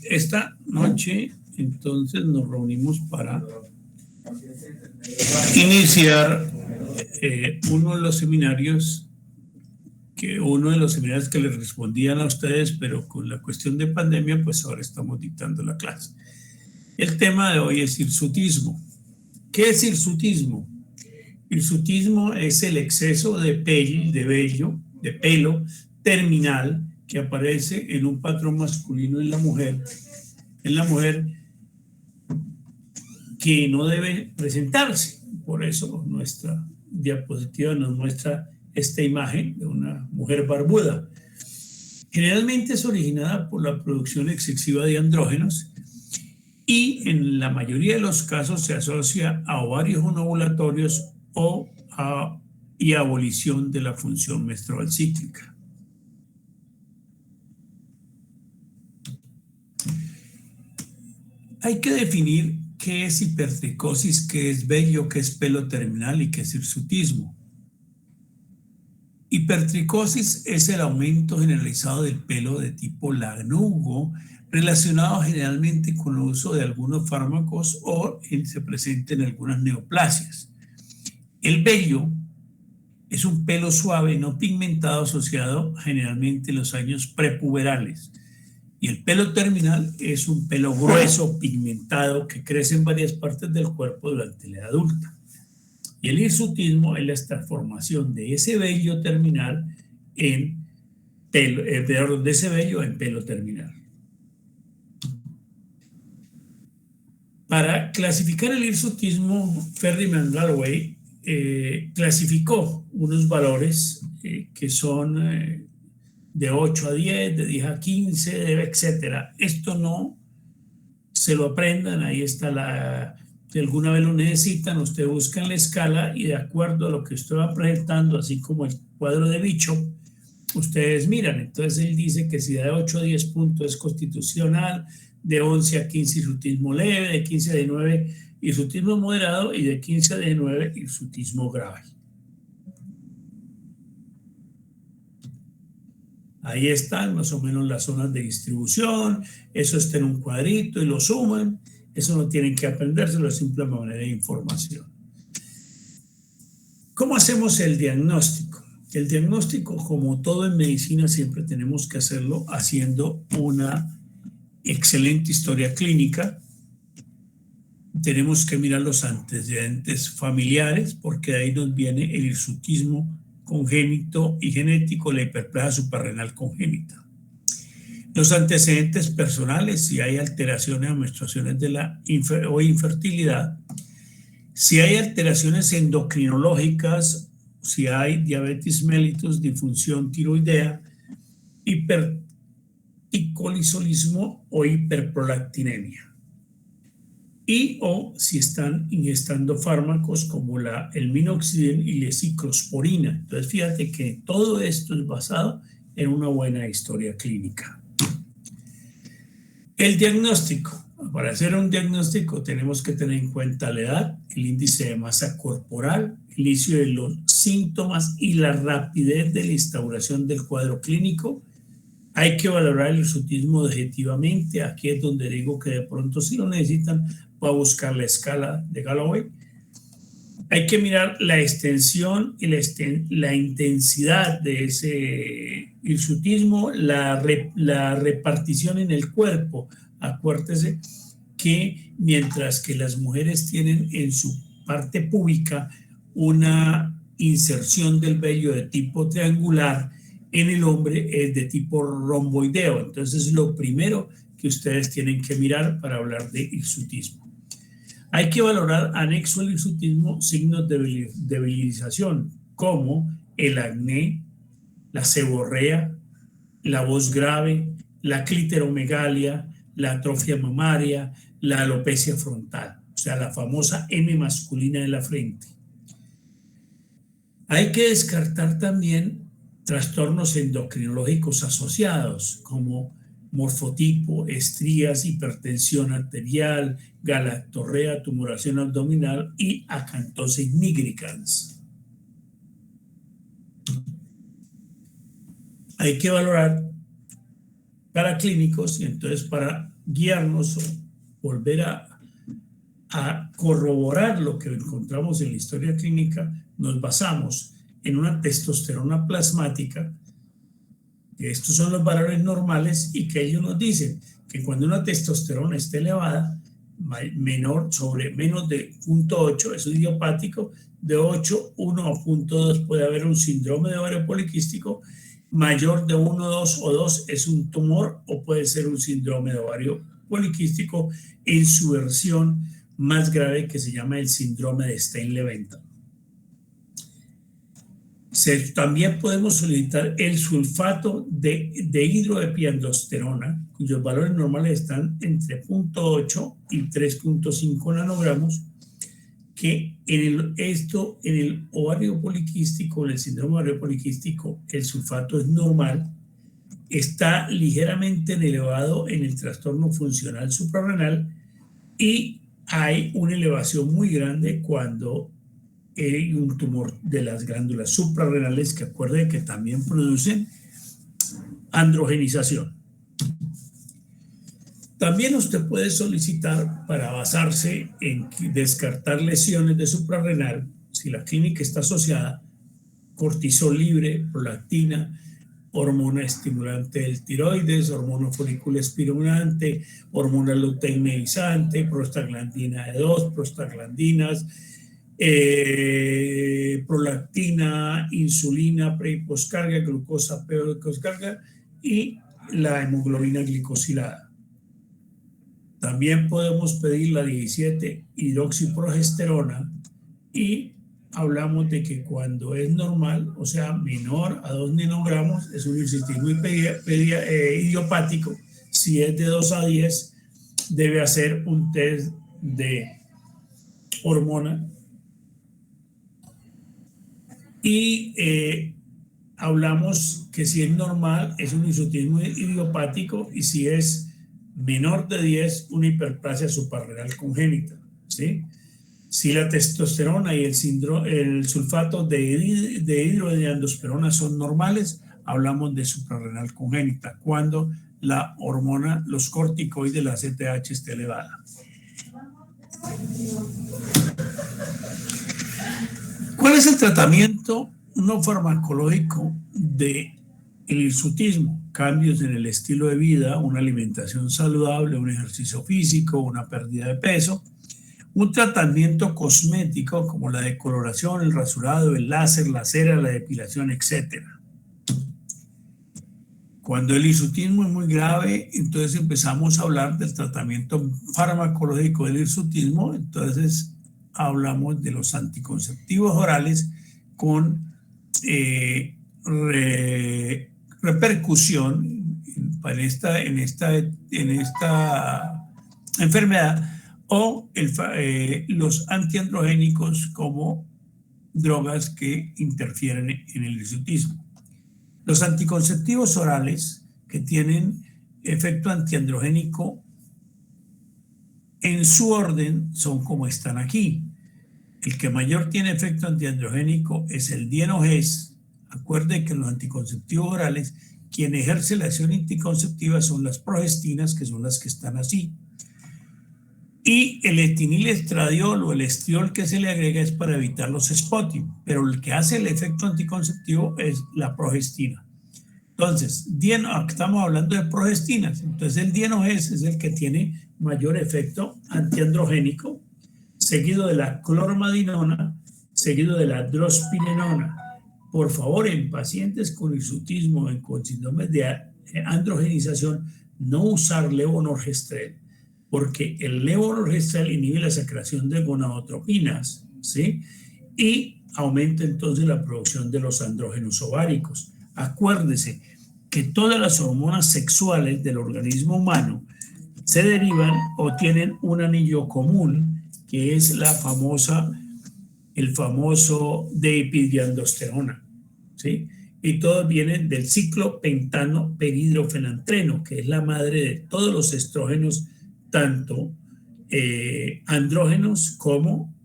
Esta noche, entonces, nos reunimos para iniciar uno de los seminarios que les respondían a ustedes, pero con la cuestión de pandemia, pues ahora estamos dictando la clase. El tema de hoy es hirsutismo. ¿Qué es hirsutismo? Hirsutismo es el exceso de pelo terminal que aparece en un patrón masculino en la mujer que no debe presentarse. Por eso nuestra diapositiva nos muestra esta imagen de una mujer barbuda. Generalmente es originada por la producción excesiva de andrógenos y en la mayoría de los casos se asocia a ovarios no ovulatorios y abolición de la función menstrual cíclica. Hay que definir qué es hipertricosis, qué es vello, qué es pelo terminal y qué es hirsutismo. Hipertricosis es el aumento generalizado del pelo de tipo lanugo, relacionado generalmente con el uso de algunos fármacos o se presenta en algunas neoplasias. El vello es un pelo suave, no pigmentado, asociado generalmente en los años prepuberales. Y el pelo terminal es un pelo grueso, pigmentado, que crece en varias partes del cuerpo durante la edad adulta. Y el hirsutismo es la transformación de ese vello terminal en pelo terminal. Para clasificar el hirsutismo, Ferdinand Galloway clasificó unos valores que son de 8 a 10, de 10 a 15, etc. Esto no se lo aprendan, ahí está si alguna vez lo necesitan, usted busca en la escala y de acuerdo a lo que usted va presentando, así como el cuadro de Bishop, ustedes miran. Entonces él dice que si de 8 a 10 puntos es constitucional, de 11 a 15 hirsutismo leve, de 15 a 19 hirsutismo moderado y de 15 a 19 hirsutismo grave. Ahí están más o menos las zonas de distribución, eso está en un cuadrito y lo suman, eso no tienen que aprendérselo, es simple manera de información. ¿Cómo hacemos el diagnóstico? El diagnóstico, como todo en medicina, siempre tenemos que hacerlo haciendo una excelente historia clínica. Tenemos que mirar los antecedentes familiares, porque de ahí nos viene el hirsutismo congénito y genético, la hiperplasia suprarrenal congénita. Los antecedentes personales, si hay alteraciones o menstruaciones o infertilidad, si hay alteraciones endocrinológicas, si hay diabetes mellitus, disfunción tiroidea, hiperticolisolismo o hiperprolactinemia. O si están ingestando fármacos como el minoxidil y la ciclosporina. Entonces, fíjate que todo esto es basado en una buena historia clínica. El diagnóstico. Para hacer un diagnóstico tenemos que tener en cuenta la edad, el índice de masa corporal, el inicio de los síntomas y la rapidez de la instauración del cuadro clínico. Hay que valorar el hirsutismo objetivamente. Aquí es donde digo que de pronto si lo necesitan va a buscar la escala de Galloway. Hay que mirar la extensión y la intensidad de ese hirsutismo, la repartición en el cuerpo. Acuérdese que mientras que las mujeres tienen en su parte púbica una inserción del vello de tipo triangular, en el hombre es de tipo romboideo. Entonces, lo primero que ustedes tienen que mirar para hablar de hirsutismo. Hay que valorar, anexo al hirsutismo, signos de debilización, como el acné, la seborrea, la voz grave, la cliteromegalia, la atrofia mamaria, la alopecia frontal, o sea, la famosa M masculina de la frente. Hay que descartar también trastornos endocrinológicos asociados, como morfotipo, estrías, hipertensión arterial, galactorrea, tumoración abdominal y acantosis nigricans. Hay que valorar paraclínicos, y entonces para guiarnos o volver a corroborar lo que encontramos en la historia clínica, nos basamos en una testosterona plasmática, que estos son los valores normales, y que ellos nos dicen que cuando una testosterona esté elevada, sobre menos de 0.8, eso es idiopático, de 8, 1 a 0.2 puede haber un síndrome de ovario poliquístico, mayor de 1, 2 o 2 es un tumor o puede ser un síndrome de ovario poliquístico en su versión más grave, que se llama el síndrome de Stein-Leventa. También podemos solicitar el sulfato de hidroepiandrosterona, cuyos valores normales están entre 0.8 y 3.5 nanogramos, que en el ovario poliquístico, en el síndrome ovario poliquístico, el sulfato es normal, está ligeramente elevado en el trastorno funcional suprarrenal, y hay una elevación muy grande cuando hay un tumor de las glándulas suprarrenales, que acuerden que también producen androgenización. También usted puede solicitar, para basarse en descartar lesiones de suprarrenal, si la clínica está asociada, cortisol libre, prolactina, hormona estimulante del tiroides, hormona folículo estimulante, hormona luteinizante, prostaglandina E2, prostaglandinas, prolactina, insulina pre y poscarga, glucosa pre y poscarga, y la hemoglobina glicosilada. También podemos pedir la 17-hidroxiprogesterona, y hablamos de que cuando es normal, o sea, menor a 2 nanogramos, es un hirsutismo idiopático. Si es de 2 a 10, debe hacer un test de hormona. Y hablamos que si es normal, es un hirsutismo idiopático, y si es menor de 10, una hiperplasia suprarrenal congénita, ¿sí? Si la testosterona y el sulfato de hidroepiandrosterona son normales, hablamos de suprarrenal congénita, cuando la hormona, los corticoides, la ACTH, esté elevada. ¿Cuál es el tratamiento no farmacológico del hirsutismo? Cambios en el estilo de vida, una alimentación saludable, un ejercicio físico, una pérdida de peso, un tratamiento cosmético como la decoloración, el rasurado, el láser, la cera, la depilación, etc. Cuando el hirsutismo es muy grave, entonces empezamos a hablar del tratamiento farmacológico del hirsutismo. Entonces hablamos de los anticonceptivos orales con repercusión en esta enfermedad, o los antiandrogénicos como drogas que interfieren en el hirsutismo. Los anticonceptivos orales que tienen efecto antiandrogénico en su orden son como están aquí. El que mayor tiene efecto antiandrogénico es el dienogés. Acuerde que en los anticonceptivos orales, quien ejerce la acción anticonceptiva son las progestinas, que son las que están así. Y el etinilestradiol o el estriol que se le agrega es para evitar los spotting, pero el que hace el efecto anticonceptivo es la progestina. Entonces, estamos hablando de progestinas. Entonces, el dienogés es el que tiene mayor efecto antiandrogénico, seguido de la clormadinona, seguido de la drospirenona. Por favor, en pacientes con hirsutismo, con síndromes de androgenización, no usar levonorgestrel, porque el levonorgestrel inhibe la secreción de gonadotropinas, ¿sí? Y aumenta entonces la producción de los andrógenos ováricos. Acuérdese que todas las hormonas sexuales del organismo humano se derivan o tienen un anillo común, que es el famoso dihidroepiandrosterona, ¿sí? Y todos vienen del ciclopentano peridrofenantreno, que es la madre de todos los estrógenos, tanto andrógenos como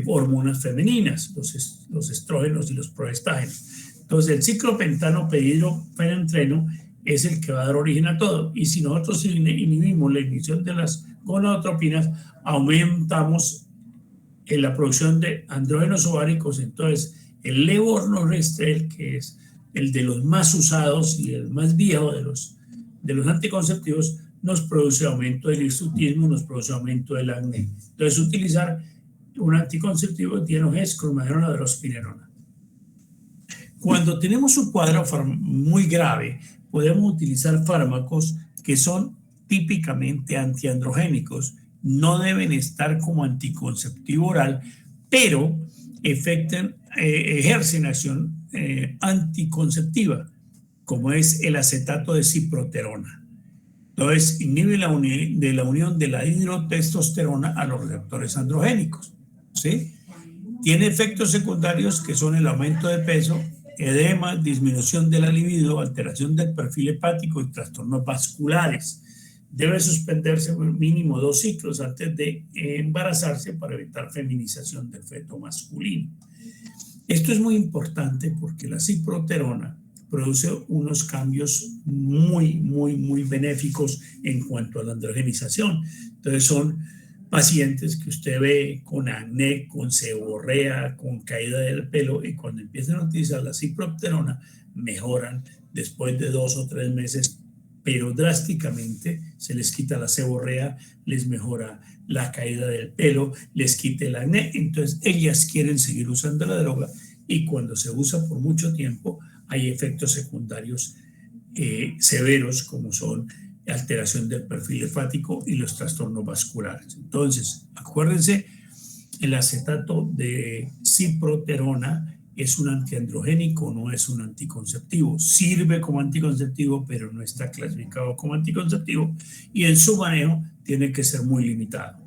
hormonas femeninas, los estrógenos y los progestágenos. Entonces, el ciclopentano peridrofenantreno es el que va a dar origen a todo. Y si nosotros inhibimos la emisión de las gonadotropinas, aumentamos en la producción de andrógenos ováricos. Entonces, el levonorgestrel, que es el de los más usados y el más viejo de los anticonceptivos, nos produce aumento del hirsutismo, nos produce aumento del acné. Entonces, utilizar un anticonceptivo dienogés con magnona de drospirenona. Cuando tenemos un cuadro muy grave, podemos utilizar fármacos que son típicamente antiandrogénicos. No deben estar como anticonceptivo oral, pero ejercen acción anticonceptiva, como es el acetato de ciproterona. Entonces, inhibe la unión de la hidrotestosterona a los receptores androgénicos, ¿sí? Tiene efectos secundarios que son el aumento de peso, edema, disminución de la libido, alteración del perfil hepático y trastornos vasculares. Debe suspenderse mínimo 2 ciclos antes de embarazarse para evitar feminización del feto masculino. Esto es muy importante porque la ciproterona produce unos cambios muy benéficos en cuanto a la androgenización. Entonces son pacientes que usted ve con acné, con seborrea, con caída del pelo, y cuando empiezan a utilizar la ciproterona mejoran después de 2 o 3 meses, pero drásticamente. Se les quita la seborrea, les mejora la caída del pelo, les quita el acné. Entonces ellas quieren seguir usando la droga, y cuando se usa por mucho tiempo hay efectos secundarios severos, como son alteración del perfil hepático y los trastornos vasculares. Entonces, acuérdense, el acetato de ciproterona es un antiandrogénico, no es un anticonceptivo. Sirve como anticonceptivo, pero no está clasificado como anticonceptivo, y en su manejo tiene que ser muy limitado.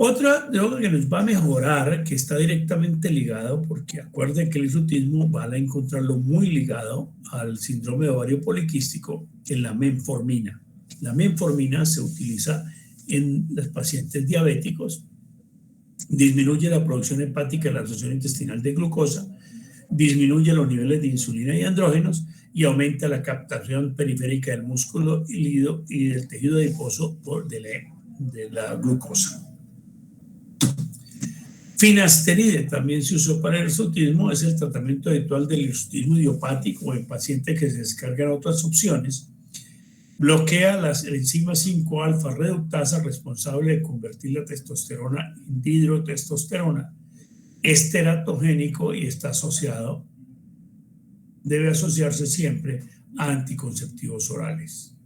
Otra droga que nos va a mejorar, que está directamente ligado, porque acuérdense que el hirsutismo van a encontrarlo muy ligado al síndrome de ovario poliquístico, es la metformina. La metformina se utiliza en los pacientes diabéticos, disminuye la producción hepática y la absorción intestinal de glucosa, disminuye los niveles de insulina y andrógenos y aumenta la captación periférica del músculo hílido y del tejido adiposo de la glucosa. Finasteride también se usó para el hirsutismo, es el tratamiento habitual del hirsutismo idiopático en pacientes que se descargan otras opciones. Bloquea la enzima 5-alfa reductasa, responsable de convertir la testosterona en dihidrotestosterona. Es teratogénico y está asociado, debe asociarse siempre a anticonceptivos orales.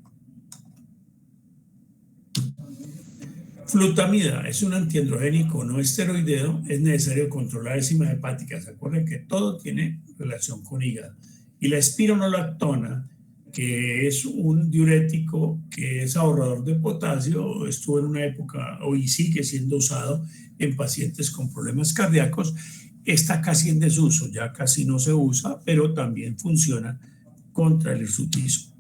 Flutamida es un antiandrogénico no esteroideo, es necesario controlar enzimas hepáticas. Acuérdense que todo tiene relación con hígado. Y la espironolactona, que es un diurético que es ahorrador de potasio, estuvo en una época, hoy sigue siendo usado en pacientes con problemas cardíacos, está casi en desuso, ya casi no se usa, pero también funciona contra el hirsutismo.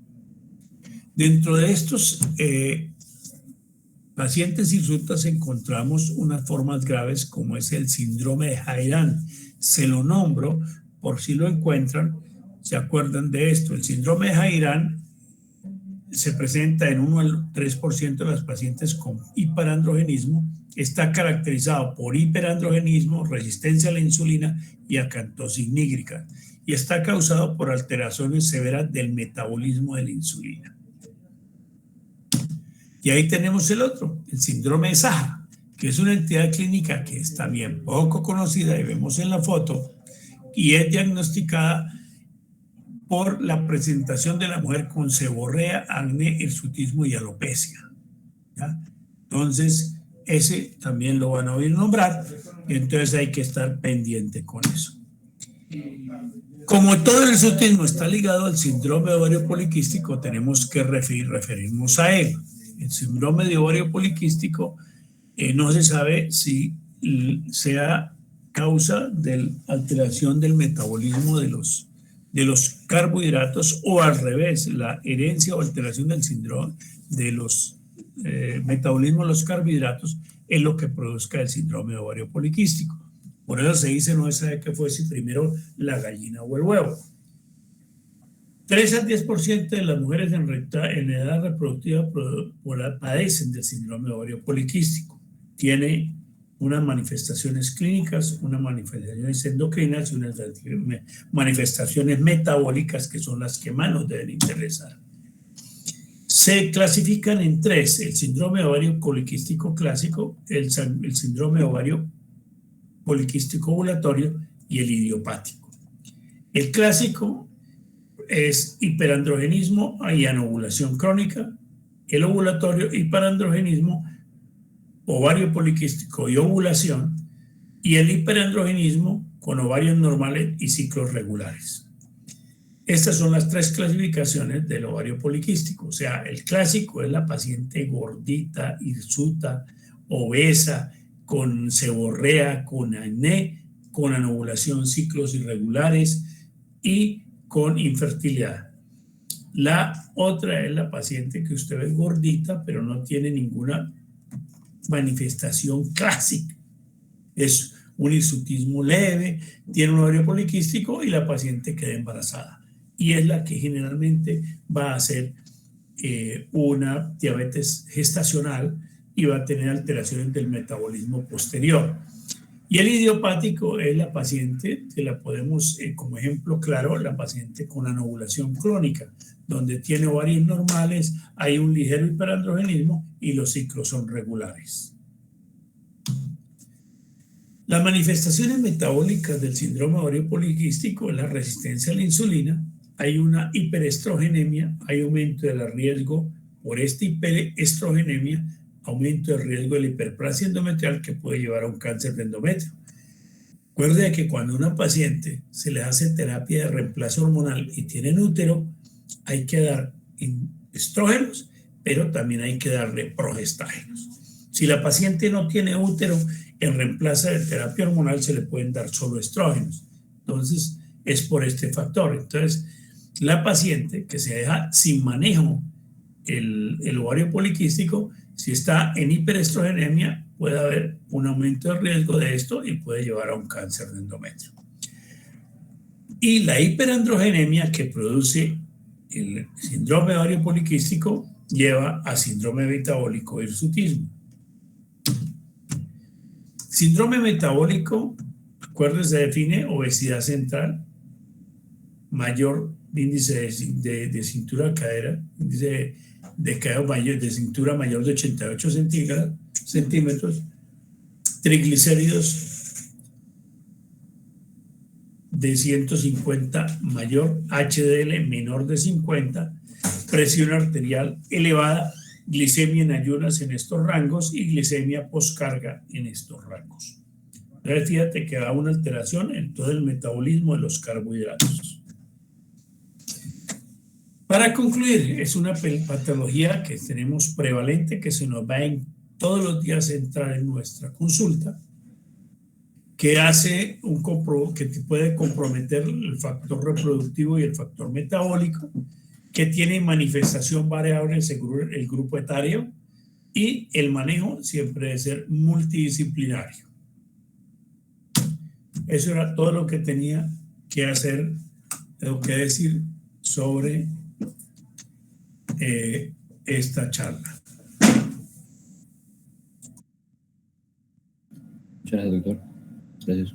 Dentro de estos pacientes hirsutas encontramos unas formas graves como es el síndrome de Jayran. Se lo nombro por si lo encuentran, se acuerdan de esto. El síndrome de Jayran se presenta en 1 al 3% de las pacientes con hiperandrogenismo. Está caracterizado por hiperandrogenismo, resistencia a la insulina y acantosis nígrica, y está causado por alteraciones severas del metabolismo de la insulina. Y ahí tenemos el otro, el síndrome de Saja, que es una entidad clínica que está bien poco conocida, y vemos en la foto, y es diagnosticada por la presentación de la mujer con seborrea, acné, hirsutismo y alopecia, ¿ya? Entonces, ese también lo van a oír nombrar, y entonces hay que estar pendiente con eso. Como todo el hirsutismo está ligado al síndrome de ovario poliquístico, tenemos que referirnos a él. El síndrome de ovario poliquístico no se sabe si sea causa de la alteración del metabolismo de los carbohidratos, o al revés, la herencia o alteración del síndrome de los metabolismos de los carbohidratos es lo que produzca el síndrome de ovario poliquístico. Por eso se dice, no se sabe qué fue, si primero la gallina o el huevo. 3 al 10% de las mujeres en edad reproductiva padecen del síndrome de ovario poliquístico. Tiene unas manifestaciones clínicas, unas manifestaciones endocrinas y unas manifestaciones metabólicas que son las que más nos deben interesar. Se clasifican en 3: el síndrome de ovario poliquístico clásico, el síndrome de ovario poliquístico ovulatorio y el idiopático. El clásico es hiperandrogenismo y anovulación crónica. El ovulatorio, hiperandrogenismo, ovario poliquístico y ovulación. Y el hiperandrogenismo con ovarios normales y ciclos regulares. Estas son las 3 clasificaciones del ovario poliquístico. O sea, el clásico es la paciente gordita, hirsuta, obesa, con seborrea, con acné, con anovulación, ciclos irregulares y con infertilidad. La otra es la paciente que usted ve gordita, pero no tiene ninguna manifestación clásica. Es un hirsutismo leve, tiene un ovario poliquístico y la paciente queda embarazada. Y es la que generalmente va a hacer una diabetes gestacional y va a tener alteraciones del metabolismo posterior. Y el idiopático es la paciente que la podemos, como ejemplo claro, la paciente con anovulación crónica, donde tiene ovarios normales, hay un ligero hiperandrogenismo y los ciclos son regulares. Las manifestaciones metabólicas del síndrome ovario poliquístico es la resistencia a la insulina, hay una hiperestrogenemia, hay aumento del riesgo por esta hiperestrogenemia, aumento del riesgo de la hiperplasia endometrial que puede llevar a un cáncer de endometrio. Recuerde que cuando a una paciente se le hace terapia de reemplazo hormonal y tiene útero, hay que dar estrógenos, pero también hay que darle progestágenos. Si la paciente no tiene útero, en reemplazo de terapia hormonal se le pueden dar solo estrógenos. Entonces, es por este factor. Entonces, la paciente que se deja sin manejo el ovario poliquístico, si está en hiperestrogenemia, puede haber un aumento de riesgo de esto y puede llevar a un cáncer de endometrio. Y la hiperandrogenemia que produce el síndrome de ovario poliquístico lleva a síndrome metabólico hirsutismo. Síndrome metabólico, acuérdense, se define obesidad central, mayor índice de cintura-cadera, índice de cadera mayor, de cintura mayor de 88 centímetros, triglicéridos de 150 mayor, HDL menor de 50, presión arterial elevada, glicemia en ayunas en estos rangos y glicemia postcarga en estos rangos. Entonces, fíjate que da una alteración en todo el metabolismo de los carbohidratos. Para concluir, es una patología que tenemos prevalente, que se nos va todos los días a entrar en nuestra consulta, que hace que puede comprometer el factor reproductivo y el factor metabólico, que tiene manifestación variable según el grupo etario, y el manejo siempre debe ser multidisciplinario. Eso era todo lo que tenía que hacer, lo que decir sobre esta charla. Muchas gracias, doctor. Gracias.